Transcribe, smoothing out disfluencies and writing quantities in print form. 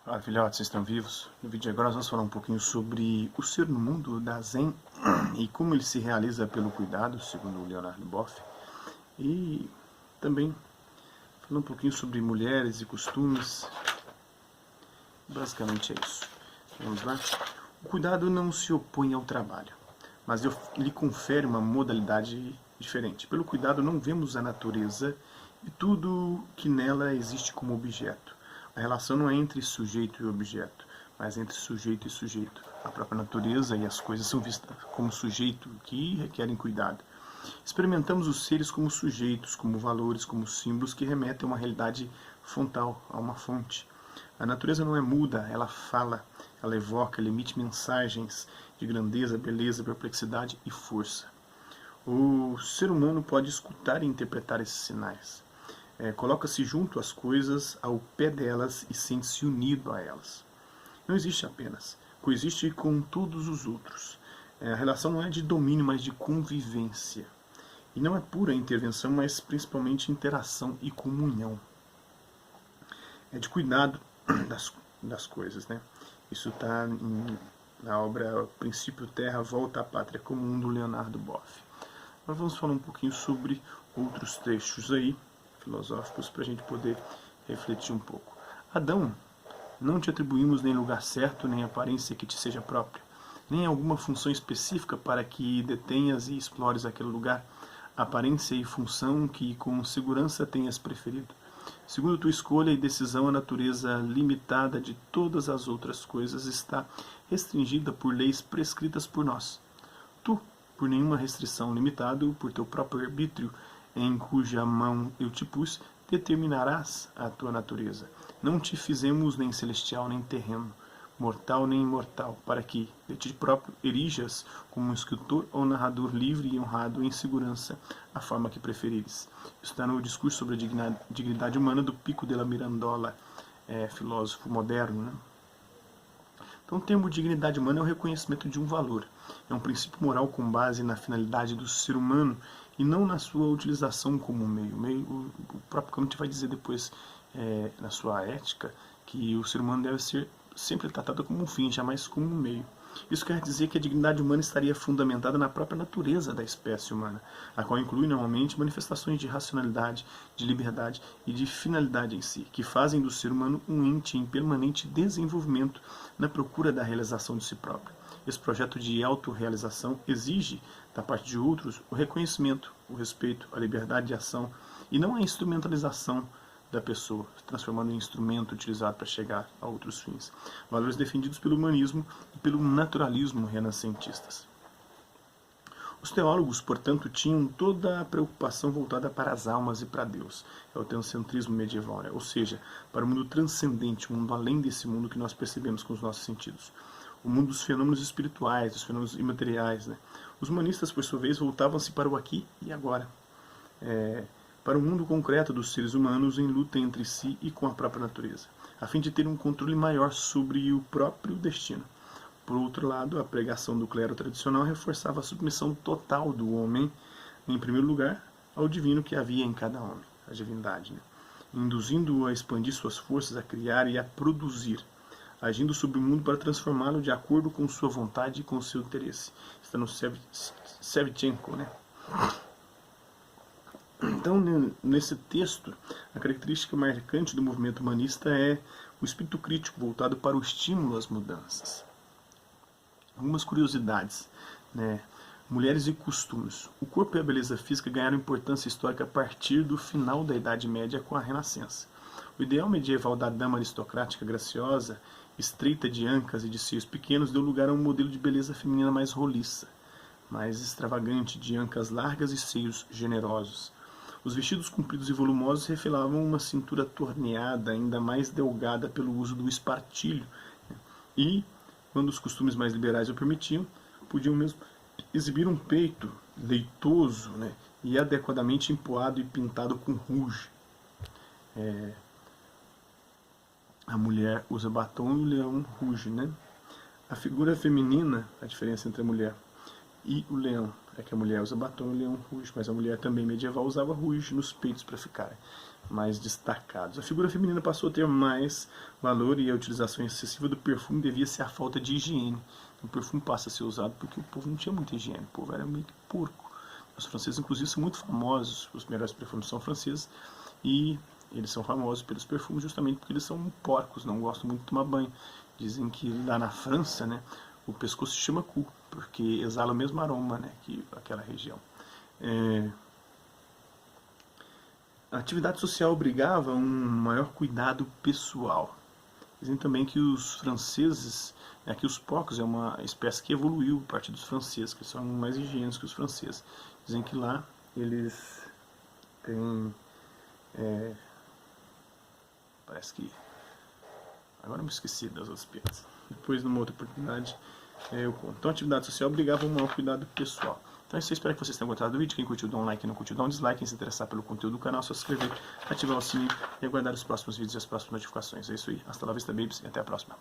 Olá, filhotes, vocês estão vivos? No vídeo de agora nós vamos falar um pouquinho sobre o ser no mundo da Zen e como ele se realiza pelo cuidado, segundo o Leonardo Boff. E também falar um pouquinho sobre mulheres e costumes. Basicamente é isso. Vamos lá? O cuidado não se opõe ao trabalho, mas lhe confere uma modalidade diferente. Pelo cuidado não vemos a natureza e tudo que nela existe como objeto. A relação não é entre sujeito e objeto, mas entre sujeito e sujeito. A própria natureza e as coisas são vistas como sujeito que requerem cuidado. Experimentamos os seres como sujeitos, como valores, como símbolos que remetem a uma realidade frontal, a uma fonte. A natureza não é muda, ela fala, ela evoca, ela emite mensagens de grandeza, beleza, perplexidade e força. O ser humano pode escutar e interpretar esses sinais. Coloca-se junto às coisas, ao pé delas e sente-se unido a elas. Não existe apenas, coexiste com todos os outros. A relação não é de domínio, mas de convivência. E não é pura intervenção, mas principalmente interação e comunhão. É de cuidado das coisas, né? Isso está na obra Princípio Terra, Volta à Pátria Comum, do Leonardo Boff. Nós vamos falar um pouquinho sobre outros trechos aí, filosóficos, para a gente poder refletir um pouco. Adão, não te atribuímos nem lugar certo, nem aparência que te seja própria, nem alguma função específica para que detenhas e explores aquele lugar, aparência e função que com segurança tenhas preferido. Segundo tua escolha e decisão, a natureza limitada de todas as outras coisas está restringida por leis prescritas por nós. Tu, por nenhuma restrição, limitado por teu próprio arbítrio, em cuja mão eu te pus, determinarás a tua natureza. Não te fizemos nem celestial nem terreno, mortal nem imortal, para que, de ti próprio, erijas como um escritor ou narrador livre e honrado em segurança a forma que preferires. Isso está no discurso sobre a dignidade humana do Pico della Mirandola, filósofo moderno, né? Então, o termo dignidade humana é o reconhecimento de um valor. É um princípio moral com base na finalidade do ser humano e não na sua utilização como meio. O próprio Kant vai dizer depois, na sua ética, que o ser humano deve ser sempre tratado como um fim, jamais como um meio. Isso quer dizer que a dignidade humana estaria fundamentada na própria natureza da espécie humana, a qual inclui normalmente manifestações de racionalidade, de liberdade e de finalidade em si, que fazem do ser humano um ente em permanente desenvolvimento na procura da realização de si próprio. Esse projeto de autorrealização exige, da parte de outros, o reconhecimento, o respeito, a liberdade de ação e não a instrumentalização da pessoa, transformando em instrumento utilizado para chegar a outros fins. Valores defendidos pelo humanismo e pelo naturalismo renascentistas. Os teólogos, portanto, tinham toda a preocupação voltada para as almas e para Deus. É o teocentrismo medieval, né? Ou seja, para o mundo transcendente, o mundo além desse mundo que nós percebemos com os nossos sentidos. O mundo dos fenômenos espirituais, dos fenômenos imateriais, né? Os humanistas, por sua vez, voltavam-se para o aqui e agora. Para o mundo concreto dos seres humanos em luta entre si e com a própria natureza, a fim de ter um controle maior sobre o próprio destino. Por outro lado, a pregação do clero tradicional reforçava a submissão total do homem, em primeiro lugar, ao divino que havia em cada homem, a divindade, né? Induzindo-o a expandir suas forças, a criar e a produzir, agindo sobre o mundo para transformá-lo de acordo com sua vontade e com seu interesse. Está no Shevchenko, né? Então, nesse texto, a característica marcante do movimento humanista é o espírito crítico voltado para o estímulo às mudanças. Algumas curiosidades, né? Mulheres e costumes. O corpo e a beleza física ganharam importância histórica a partir do final da Idade Média com a Renascença. O ideal medieval da dama aristocrática graciosa, estreita de ancas e de seios pequenos, deu lugar a um modelo de beleza feminina mais roliça, mais extravagante, de ancas largas e seios generosos. Os vestidos compridos e volumosos revelavam uma cintura torneada, ainda mais delgada pelo uso do espartilho. E, quando os costumes mais liberais o permitiam, podiam mesmo exibir um peito leitoso, né, e adequadamente empoado e pintado com rouge. A mulher usa batom e o leão rouge, né? A figura feminina, a diferença entre a mulher e o leão, É que a mulher usa batom e o leão ruge, mas a mulher também medieval usava ruge nos peitos para ficar mais destacados. A figura feminina passou a ter mais valor e a utilização excessiva do perfume devia ser a falta de higiene. O perfume passa a ser usado porque o povo não tinha muita higiene, o povo era meio que porco. Os franceses, inclusive, são muito famosos, os melhores perfumes são franceses, e eles são famosos pelos perfumes justamente porque eles são porcos, não gostam muito de tomar banho. Dizem que lá na França, né, o pescoço se chama cu, porque exala o mesmo aroma, né, que aquela região. A atividade social obrigava um maior cuidado pessoal. Dizem também que os franceses, que os porcos é uma espécie que evoluiu a partir dos franceses, que são mais higiênicos que os franceses. Dizem que lá eles têm, parece que, agora eu me esqueci das outras piadas. Depois, numa outra oportunidade, eu conto. Então, a atividade social obrigava um maior cuidado pessoal. Então é isso, espero que vocês tenham gostado do vídeo. Quem curtiu, dá um like, quem não curtiu, dá um dislike. Quem se interessar pelo conteúdo do canal, é só se inscrever, ativar o sininho e aguardar os próximos vídeos e as próximas notificações. É isso aí, hasta lá vista, babies, e até a próxima.